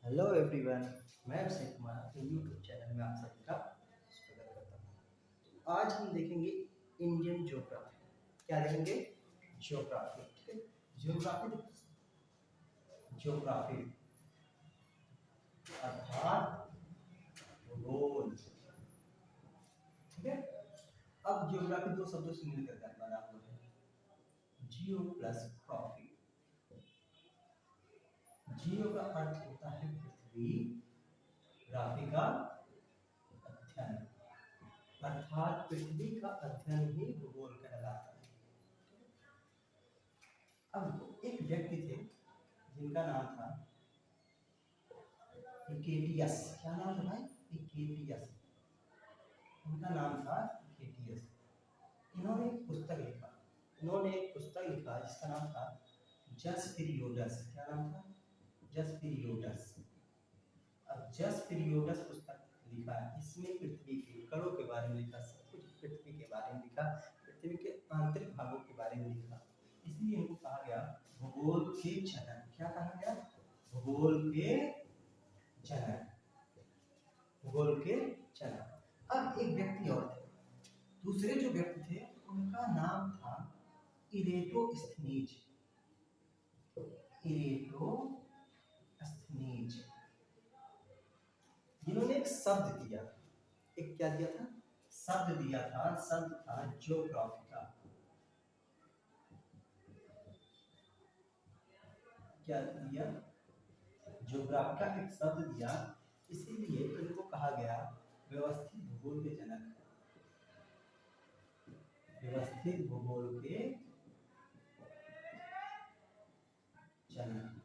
Hello everyone. मैं अभिषेक कुमार अपने YouTube channel में आप सभी का स्वागत करता हूँ। आज हम देखेंगे इंडियन ज्योग्राफी। क्या देखेंगे? ज्योग्राफी। ठीक है, ज्योग्राफी ज्योग्राफी अर्थात भूगोल। ठीक है, अब ज्योग्राफी दो शब्दों से मिलकर बना हुआ है, जियो प्लस ग्राफी। जियो का अर्थ होता है पृथ्वी, ग्राफी का अध्ययन, अर्थात पृथ्वी का अध्ययन ही भूगोल कहलाता है। अब एक व्यक्ति थे जिनका नाम था इकेटियस। क्या नाम था भाई? इकेटियस। उनका नाम था इकेटियस। इन्होंने एक पुस्तक लिखा। जिसका नाम था जस पीरियोडस। क्या नाम था? जस पीरियोडस। अब जस पीरियोडस पुस्तक लिखा, इसमें पृथ्वी के कणों के बारे में लिखा, सब कुछ पृथ्वी के बारे में लिखा, पृथ्वी के आंतरिक भागों के बारे में लिखा। इसलिए इनको कहा गया भूगोल के जनक। क्या कहा गया? भूगोल के जनक। भूगोल के जनक। अब एक व्यक्ति और थे। दूसरे जो व्यक्ति थे उनका नाम था इरेटोस्थनीज। इरेटोस्थनीज, जिन्होंने एक शब्द दिया। एक क्या दिया था? शब्द दिया था। शब्द था ज्योग्राफी का। क्या दिया? ज्योग्राफी का एक शब्द दिया। इसीलिए इनको कहा गया व्यवस्थित भूगोल के जनक। व्यवस्थित भूगोल के जनक।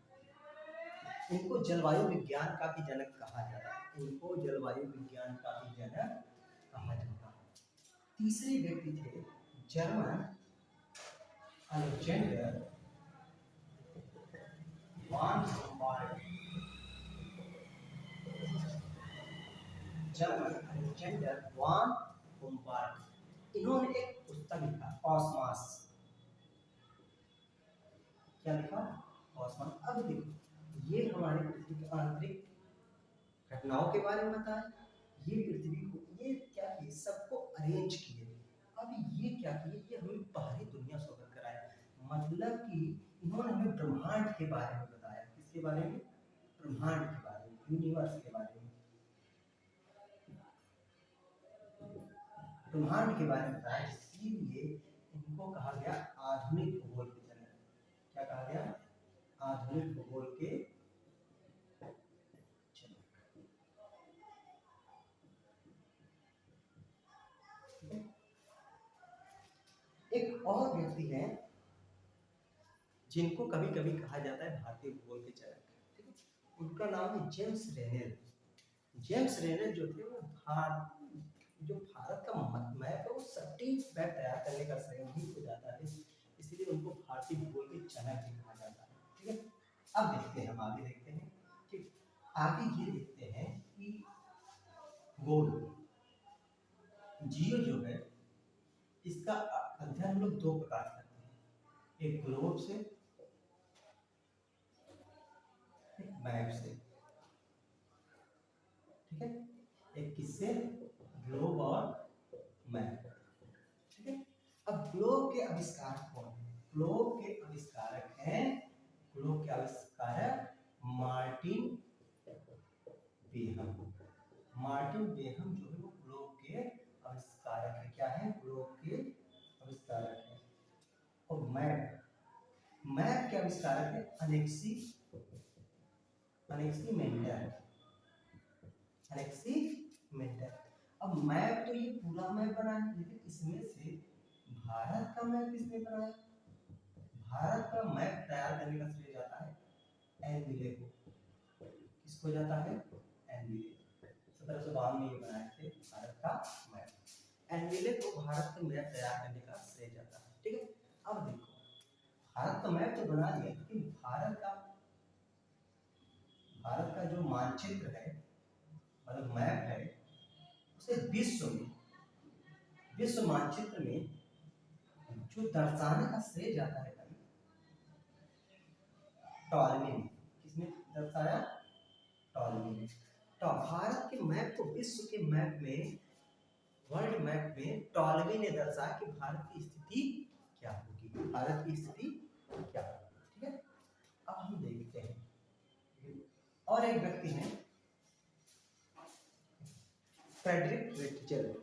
इनको जलवायु विज्ञान का भी जनक कहा जाता है। इनको जलवायु विज्ञान का भी जनक कहा जाता है। तीसरे व्यक्ति थे जर्मन अलेक्जेंडर वान हम्बाल्ट। जर्मन अलेक्जेंडर वान हम्बाल्ट। इन्होंने एक पुस्तक लिखा, कॉस्मॉस। क्या लिखा? कॉस्मॉस। अब देखो, ये हमारे पृथ्वी के आंतरिक घटनाओं के बारे में बताया। ये पृथ्वी को, ये क्या किए, सबको अरेंज किए। अब ये क्या किए, ये हमें बाहरी दुनिया से होकर कराया। मतलब कि इन्होंने हमें ब्रह्मांड के बारे में बताया। किसके बारे में? ब्रह्मांड के बारे में, यूनिवर्स के बारे में, ब्रह्मांड के बारे में बताया। इसीलिए इनको कहा गया आधुनिक भूगोल के जनक। क्या कहा गया? आधुनिक भूगोल के जनक। एक और व्यक्ति हैं जिनको कभी कभी कहा जाता है भारतीय भूगोल के जनक। ठीक है, उनका नाम है जेम्स रेनेल। जेम्स रेनेल जो थे वो भारत का मैप है, वो सटीक मैप तैयार करने का श्रेय उन्हीं को जाता है। इसलिए उनको भारतीय भूगोल के जनक भी कहा जाता है। ठीक है, अब देखते हैं, हम आगे देखते हैं। ठीक, आगे ये देखते हैं कि गोल जियो जो है, इसका अध्ययन हम लोग दो प्रकार से करते हैं, एक ग्लोब से, एक मैप से। ठीक है, एक किससे? ग्लोब और मैप। ठीक है, अब ग्लोब के आविष्कारक कौन है? ग्लोब के आविष्कारक हैं, ग्लोब के आविष्कारक मार्टिन बेहम। मार्टिन बेहम जो है वो ग्लोब के आविष्कारक है। क्या है? ग्लोब के आविष्कारक है। और मैप के आविष्कारक है अलेक्सी मेंडल। अब मैप तो ये पूरा मैप बना है, लेकिन इसमें से भारत का मैप किसने बनाया? भारत का मैप तैयार करने का श्रेय जाता है एनविले को। किसको जाता है? एनविले। 1752 में ये बनाए थे भारत का मैप। एनविले को भारत का मैप तैयार करने का श्रेय जाता है। ठीक है, अब देखो, भारत का मैप तो बना दिया, लेकिन भारत का जो मानचित्र है, मतलब मैप है, उसे विश्व मानचित्र में जो दर्शाने का श्रेय जाता है भाई, टॉलमी ने। किसने दर्शाया? टॉलमी ने। तो भारत के मैप को विश्व के मैप में, वर्ल्ड मैप में टॉलमी ने दर्शाया कि भारत की स्थिति क्या होगी, भारत की स्थिति क्या होगी। ठीक है, अब हम देखते हैं और एक व्यक्ति हैं फ्रेडरिक रेटजेल।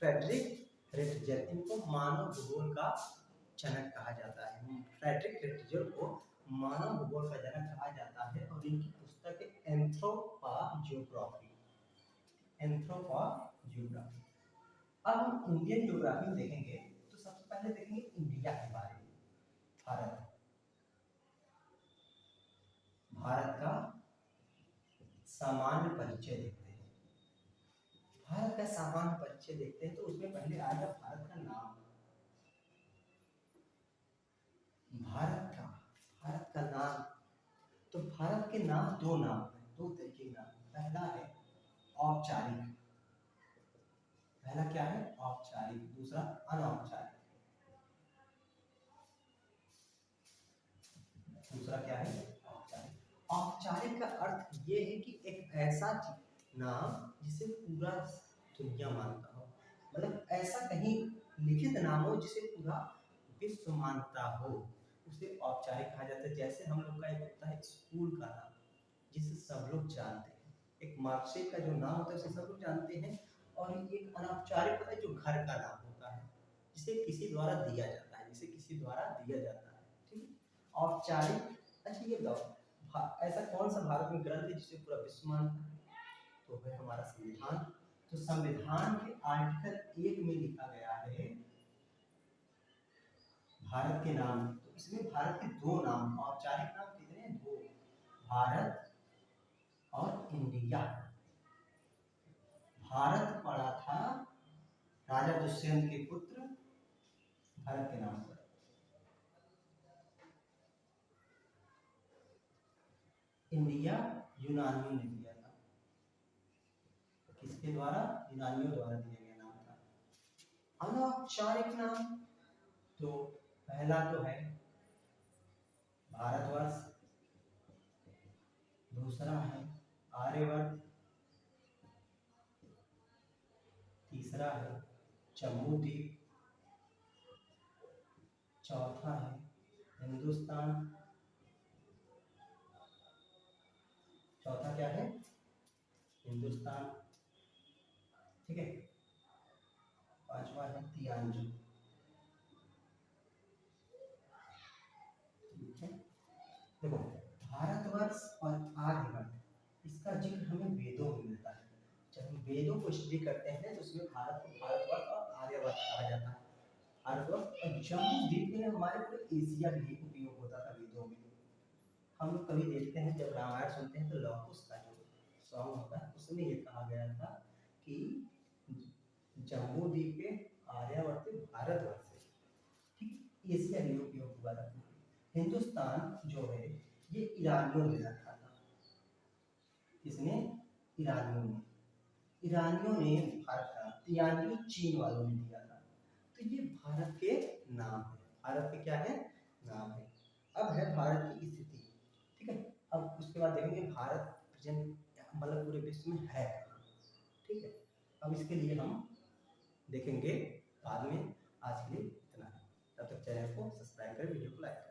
फ्रेडरिक रेटजेल, इनको मानव भूगोल का जनक कहा जाता है। फ्रेडरिक रेटजेल को मानव भूगोल का जनक कहा जाता है और इनकी पुस्तक है एंथ्रोपोजियोग्राफी। एंथ्रोपोजियोग्राफी। अब हम इंडियन ज्योग्राफी में देखेंगे तो सबसे पहले देखेंगे इंडिया के बारे में। भारत, भारत का सामान्य परिचय देखते हैं। भारत का सामान्य परिचय देखते हैं तो उसमें पहले आएगा भारत का नाम। भारत का नाम, तो भारत के नाम दो नाम है, दो तरीके के नाम। पहला है औपचारिक, पहला क्या है औपचारिक, दूसरा अनौपचारिक। दूसरा क्या है औपचारिक। औपचारिक का अर्थ ये है कि एक ऐसा नाम जिसे पूरा दुनिया मानता हो, मतलब ऐसा कहीं लिखित नाम हो जिसे पूरा विश्व मानता हो, उसे औपचारिक कहा जाता है। जैसे हम लोग का एक होता है स्कूल का नाम जिसे सब लोग जानते हैं, एक मार्कशीट का जो नाम होता है उसे सब लोग जानते हैं, और एक अनौपचारिक होता है जो घर का नाम होता है जिसे किसी द्वारा दिया जाता है, जिसे किसी द्वारा दिया जाता है। ठीक है, औपचारिक। अच्छा ये बताओ ऐसा कौन सा भारत में ग्रंथ है जिसे पूरा विश्व मानता है? तो है हमारा संविधान। तो संविधान के आर्टिकल 1 में लिखा गया है भारत के नाम। तो इसमें भारत के दो नाम, औपचारिक नाम कितने हैं? दो, भारत और इंडिया। भारत पड़ा था राजा दुष्यंत के पुत्र भरत के नाम पर। इंडिया यूनानियों ने दिया था, किसके द्वारा? यूनानियों द्वारा दिया गया नाम था। अनौपचारिक नाम तो पहला तो है भारतवर्ष, दूसरा है आर्यवर्त, तीसरा है जम्मू द्वीप, चौथा है हिंदुस्तान, चौथा क्या है? हिंदुस्तान। ठीक है, पांचवा है तियांजू। ठीक है, देखो भारतवर्ष और आर्यवर्त इसका जिक्र हमें वेदों में मिलता है। जब हम वेदों को स्टडी करते हैं तो उसमें भारत को भारतवर्ष और आर्यवर्त कहा जाता है। भारतवर्ष और जम्मू द्वीप में हमारे पूरे एशिया के लिए उपयोग होता था वेदों में। हम लोग कभी देखते हैं जब रामायण सुनते हैं तो लव कुश का जो सॉन्ग होता है उसमें ये कहा गया था कि जम्मू द्वीप पे आर्यावर्त भारतवर्ष है। ठीक, एशिया के लिए उपयोग हुआ था। हिंदुस्तान जो है ये ईरानियों ने रखा था। किसने? ईरानियों ने। ईरानियों ने भारत का, तियांजू चीन वालों ने दिया था। तो ये भारत के नाम है, भारत के क्या है? नाम है। अब है भारत की स्थिति। ठीक है, अब उसके बाद देखेंगे भारत प्रेजेंट मतलब पूरे विश्व में है। ठीक है, अब इसके लिए हम देखेंगे बाद में। आज के लिए इतना है, तब तक चैनल को सब्सक्राइब करें, वीडियो को लाइक करें।